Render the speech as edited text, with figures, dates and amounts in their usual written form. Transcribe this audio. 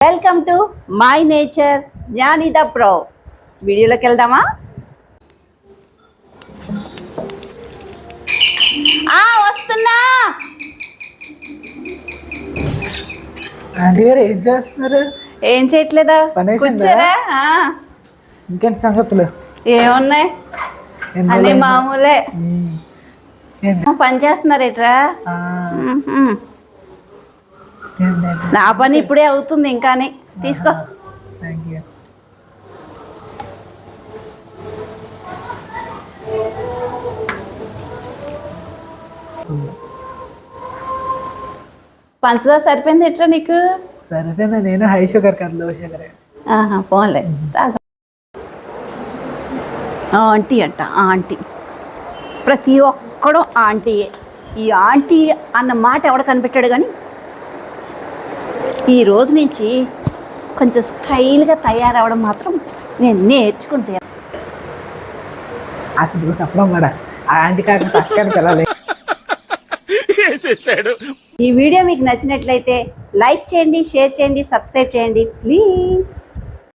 Welcome to my nature జ్ఞాని the pro. వీడియోలోకి వెళ్దామా? వస్తున్నా. ఆంటీ గారు ఏం చేస్తున్నారు? ఏం చేయట్లేదా? కూర్చోరా. ఇంకేంటి సంగతులు? ఏమున్నాయి అన్ని మామూలే. పని చేస్తున్నారేట్రా? నా పని ఇప్పుడే అవుతుంది ఇంకానే. తీసుకో. పంచదార సరిపోయింది ఎట్రా నీకు? సరిపోయింది. నేను హై షుగర్ కాదు, లో షుగర్. పోన్లే. ఆంటీ అంట, ఆంటీ. ప్రతి ఒక్కడు ఆంటీయే. ఈ ఆంటీ అన్న మాట ఎవడ కనిపెట్టాడు కానీ ఈ రోజు నుంచి కొంచెం స్టైల్గా తయారవడం మాత్రం నేను నేర్చుకుంటే. అసలు చెప్పడం మేడం, ఆ ఆంటీ కాక పక్కన పిల్లలే. ఈ వీడియో మీకు నచ్చినట్లయితే లైక్ చేయండి, షేర్ చేయండి, సబ్స్క్రైబ్ చేయండి ప్లీజ్.